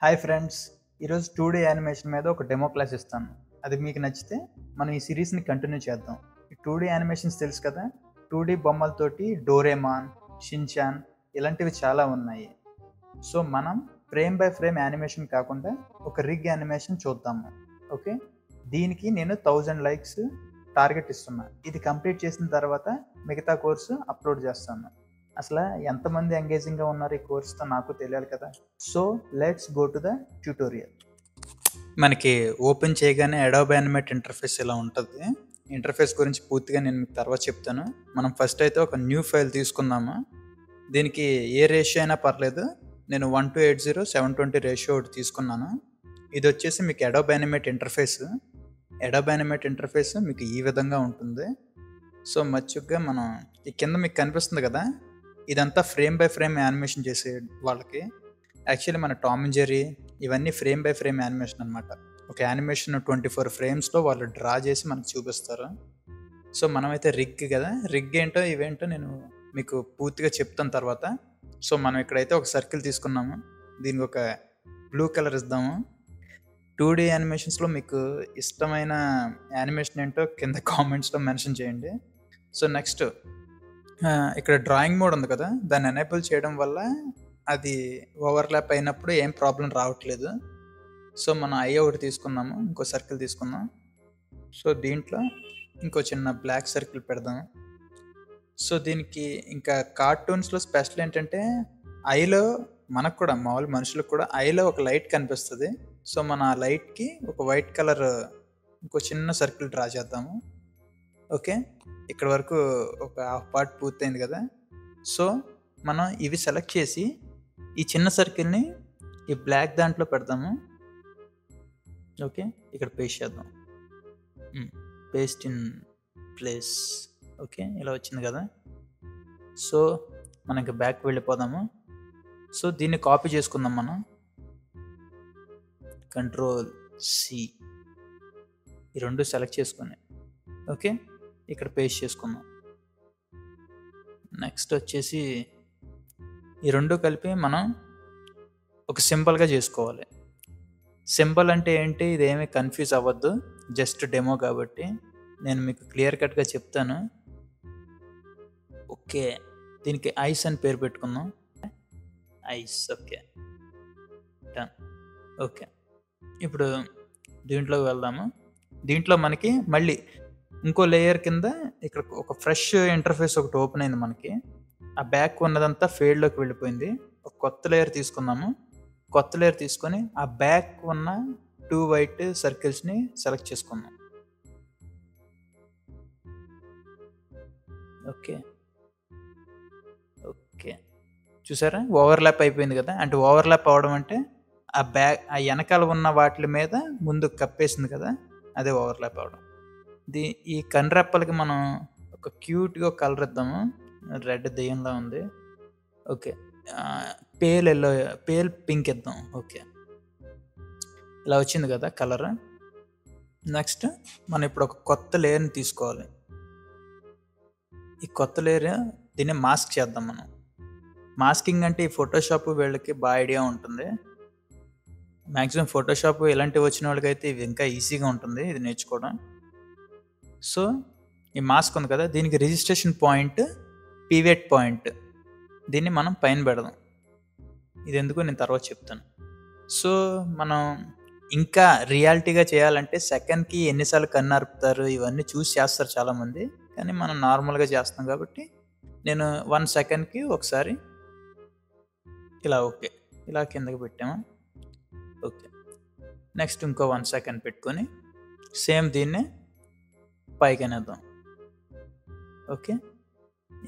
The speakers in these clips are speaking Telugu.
హాయ్ ఫ్రెండ్స్, ఈరోజు 2D యానిమేషన్ మీద ఒక డెమో క్లాస్ ఇస్తాను. అది మీకు నచ్చితే మనం ఈ సిరీస్ని కంటిన్యూ చేద్దాం. ఈ 2D యానిమేషన్స్ తెలుసు కదా, 2D బొమ్మలతోటి డోరేమాన్, షిన్చాన్ ఇలాంటివి చాలా ఉన్నాయి. సో మనం ఫ్రేమ్ బై ఫ్రేమ్ యానిమేషన్ కాకుండా ఒక రిగ్ యానిమేషన్ చూద్దాము. ఓకే, దీనికి నేను 1000 లైక్స్ టార్గెట్ ఇస్తున్నా. ఇది కంప్లీట్ చేసిన తర్వాత మిగతా కోర్సు అప్లోడ్ చేస్తాను. అసలు ఎంతమంది ఎంగేజింగ్గా ఉన్నారు ఈ కోర్సుతో నాకు తెలియాలి కదా. So let's go to the tutorial. మనకి ఓపెన్ చేయగానే అడోబ్ యానిమేట్ ఇంటర్ఫేస్ ఇలా ఉంటుంది. ఇంటర్ఫేస్ గురించి పూర్తిగా నేను మీకు తర్వాత చెప్తాను. మనం ఫస్ట్ అయితే ఒక న్యూ ఫైల్ తీసుకుందాము. దీనికి ఏ రేషియో అయినా పర్లేదు. నేను 1:80 720 రేషియో ఒకటి తీసుకున్నాను. ఇది వచ్చేసి మీకు Adobe animate interface. Adobe animate interface మీకు ఈ విధంగా ఉంటుంది. సో మచ్చుగా మనం ఈ కింద మీకు కనిపిస్తుంది కదా, ఇదంతా ఫ్రేమ్ బై ఫ్రేమ్ యానిమేషన్ చేసే వాళ్ళకి. యాక్చువల్లీ మన టామ్ అండ్ జెర్రీ ఇవన్నీ ఫ్రేమ్ బై ఫ్రేమ్ యానిమేషన్ అనమాట. ఒక యానిమేషన్ 24 ఫ్రేమ్స్లో వాళ్ళు డ్రా చేసి మనకు చూపిస్తారు. సో మనమైతే రిగ్ కదా, రిగ్ ఏంటో ఇవేంటో నేను మీకు పూర్తిగా చెప్తాను తర్వాత. సో మనం ఇక్కడైతే ఒక సర్కిల్ తీసుకున్నాము, దీనికి ఒక బ్లూ కలర్ ఇద్దాము. 2D యానిమేషన్స్లో మీకు ఇష్టమైన యానిమేషన్ ఏంటో కింద కామెంట్స్లో మెన్షన్ చేయండి. సో నెక్స్ట్ ఇక్కడ డ్రాయింగ్ మోడ్ ఉంది కదా, దాన్ని ఎనేబుల్ చేయడం వల్ల అది ఓవర్లాప్ అయినప్పుడు ఏం ప్రాబ్లం రావట్లేదు. సో మనం ఐ ఒకటి తీసుకున్నాము, ఇంకో సర్కిల్ తీసుకుందాం. సో దీంట్లో ఇంకో చిన్న బ్లాక్ సర్కిల్ పెడదాం. సో దీనికి ఇంకా కార్టూన్స్లో స్పెషల్ ఏంటంటే ఐలో మనకు కూడా మామూలు మనుషులకు కూడా ఐలో ఒక లైట్ కనిపిస్తుంది. సో మన ఆ లైట్కి ఒక వైట్ కలర్ ఇంకో చిన్న సర్కిల్ డ్రా చేద్దాము. ఓకే, ఇక్కడ వరకు ఒక హాఫ్ పార్ట్ పూర్తయింది కదా. సో మనం ఇవి సెలెక్ట్ చేసి ఈ చిన్న సర్కిల్ని ఈ బ్లాక్ దాంట్లో పెడదాము. ఓకే, ఇక్కడ పేస్ట్ చేద్దాం. Paste in place. ఓకే, ఇలా వచ్చింది కదా. సో మనకి బ్యాక్ వెళ్ళిపోదాము. సో దీన్ని కాపీ చేసుకుందాం మనం. Ctrl+C ఈ రెండు సెలెక్ట్ చేసుకుని ఓకే ఇక్కడ పేస్ట్ చేసుకుందాం. నెక్స్ట్ వచ్చేసి ఈ రెండు కలిపి మనం ఒక సింబల్గా చేసుకోవాలి. సింబల్ అంటే ఏంటి, ఇదేమీ కన్ఫ్యూజ్ అవ్వద్దు, జస్ట్ డెమో కాబట్టి నేను మీకు క్లియర్ కట్గా చెప్తాను. ఓకే, దీనికి ఐస్ అని పేరు పెట్టుకుందాం. ఐస్. Okay, done. ఓకే, ఇప్పుడు దీంట్లోకి వెళ్దాము. దీంట్లో మనకి మళ్ళీ ఇంకో లేయర్ కింద ఇక్కడ ఒక ఫ్రెష్ ఇంటర్ఫేస్ ఒకటి ఓపెన్ అయింది మనకి. ఆ బ్యాక్ ఉన్నదంతా ఫేడ్లోకి వెళ్ళిపోయింది. ఒక కొత్త లేయర్ తీసుకున్నాము. కొత్త లేయర్ తీసుకొని ఆ బ్యాక్ ఉన్న 2 వైట్ సర్కిల్స్ని సెలెక్ట్ చేసుకుందాం. ఓకే ఓకే, చూసారా ఓవర్లాప్ అయిపోయింది కదా. అంటే ఓవర్లాప్ అవడం అంటే ఆ వెనకాల ఉన్న వాటి మీద ముందు కప్పేసింది కదా, అదే ఓవర్లాప్ అవడం. ఈ కన్రెప్పలకి మనం ఒక క్యూట్గా కలర్ ఇద్దాము. రెడ్ దెయ్యంలా ఉంది. Okay, pale yellow, pale pink ఇద్దాం. ఓకే, ఇలా వచ్చింది కదా కలర్. నెక్స్ట్ మనం ఇప్పుడు ఒక కొత్త లేయర్ని తీసుకోవాలి. ఈ కొత్త లేయర్ దీన్ని మాస్క్ చేద్దాం మనం. మాస్కింగ్ అంటే ఈ ఫోటోషాప్ వీళ్ళకి బాగా ఐడియా ఉంటుంది. మ్యాక్సిమం ఫోటోషాప్ ఇలాంటివి వచ్చిన వాళ్ళకైతే ఇది ఇంకా ఈజీగా ఉంటుంది ఇది నేర్చుకోవడం. సో ఈ మాస్క్ ఉంది కదా, దీనికి రిజిస్ట్రేషన్ పాయింట్, పీవేట్ పాయింట్, దీన్ని మనం పైన పెడదాం. ఇది ఎందుకు నేను తర్వాత చెప్తాను. సో మనం ఇంకా రియాలిటీగా చేయాలంటే సెకండ్కి ఎన్నిసార్లు కన్ను అరుపుతారు ఇవన్నీ చూసి చేస్తారు చాలామంది, కానీ మనం నార్మల్గా చేస్తాం కాబట్టి నేను 1 సెకండ్కి ఒకసారి ఇలా ఓకే ఇలా కిందకి పెట్టాము. ఓకే, నెక్స్ట్ ఇంకో 1 సెకండ్ పెట్టుకొని సేమ్ దీన్ని పైకి అనేద్దాం. ఓకే,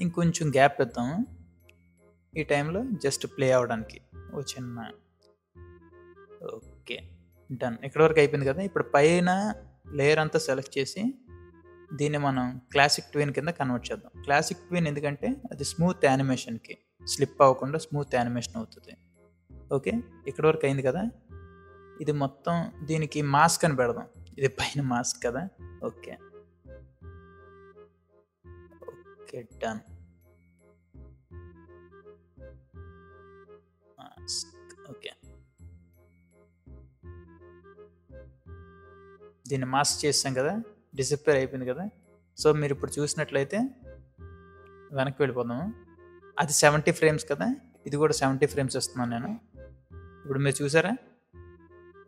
ఇంకొంచెం గ్యాప్ ఇద్దాము ఈ టైంలో జస్ట్ ప్లే అవ్వడానికి ఓ చిన్న. Okay, done. ఇక్కడ వరకు అయిపోయింది కదా. ఇప్పుడు పైన లేయర్ అంతా సెలెక్ట్ చేసి దీన్ని మనం క్లాసిక్ ట్విన్ కింద కన్వర్ట్ చేద్దాం. క్లాసిక్ ట్విన్ ఎందుకంటే అది స్మూత్ యానిమేషన్కి, స్లిప్ అవ్వకుండా స్మూత్ యానిమేషన్ అవుతుంది. ఓకే, ఇక్కడ వరకు అయింది కదా. ఇది మొత్తం దీనికి మాస్క్ అని పెడదాం. ఇది పైన మాస్క్ కదా. Okay okay, done. Mask. Okay, దీన్ని మాస్క్ చేసాం కదా, డిసప్పేర్ అయిపోయింది కదా. సో మీరు ఇప్పుడు చూసినట్లయితే వెనక్కి వెళ్ళిపోదాము. అది 70 ఫ్రేమ్స్ కదా, ఇది కూడా 70 ఫ్రేమ్స్ ఇస్తున్నాను నేను. ఇప్పుడు మీరు చూసారా?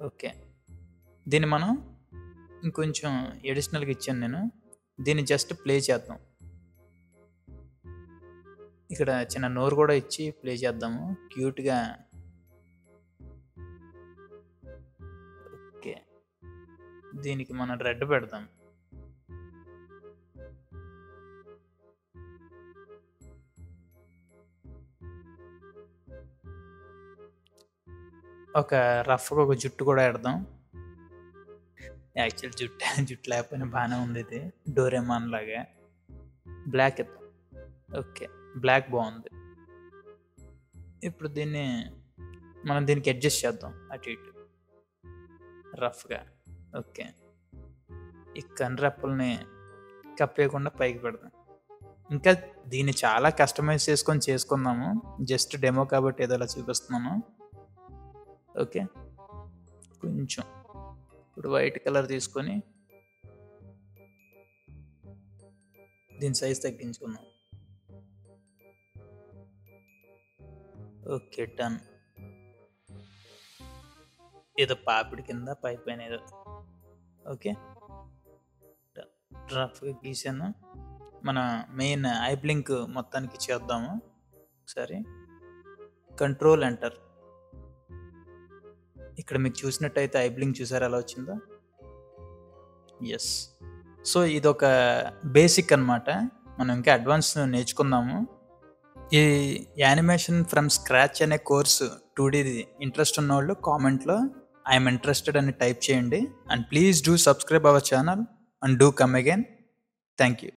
ఓకే, దీన్ని మనం ఇంకొంచెం ఎడిషనల్గా ఇచ్చాను నేను. దీన్ని జస్ట్ ప్లే చేద్దాం. ఇక్కడ చిన్న నోరు కూడా ఇచ్చి ప్లే చేద్దాము క్యూట్గా. ఓకే, దీనికి మనం రెడ్ పెడదాం. ఒక రఫ్గా ఒక జుట్టు కూడా పెడదాం. యాక్చువల్ జుట్టు లేకపోయినా బాగానే ఉంది. ఇది డోరేమాన్ లాగా. బ్లాక్ ఇద్దాం. ఓకే, బ్లాక్ బాగుంది. ఇప్పుడు మనం దీనికి అడ్జస్ట్ చేద్దాం అటు ఇటు రఫ్గా. ఓకే, ఈ కన్రెప్పల్ని కప్పేయకుండా పైకి పెడదాం. ఇంకా దీన్ని చాలా కస్టమైజ్ చేసుకుందాము. జస్ట్ డెమో కాబట్టి ఏదో అలా చూపిస్తున్నాను. ఓకే, కొంచెం ఇప్పుడు వైట్ కలర్ తీసుకొని దీని సైజ్ తగ్గించుకుందాం. Okay, done. ఏదో పాపిడి కింద పైన ఏదో. ఓకే, రఫ్గా గీసాను. మన మెయిన్ ఐ బ్లింక్ మొత్తానికి చేద్దాము ఒకసారి. Control enter. ఇక్కడ మీకు చూసినట్టయితే ఐ బ్లింక్ చూసారు ఎలా వచ్చిందో. ఎస్. సో ఇదొక బేసిక్ అన్నమాట. మనం ఇంకా అడ్వాన్స్ నేర్చుకుందాము. ఈ యానిమేషన్ ఫ్రమ్ స్క్రాచ్ అనే కోర్సు 2Dది ఇంట్రెస్ట్ ఉన్న వాళ్ళు కామెంట్లో ఐఎమ్ ఇంట్రెస్టెడ్ అని టైప్ చేయండి. And please do subscribe our channel and do come again. Thank you.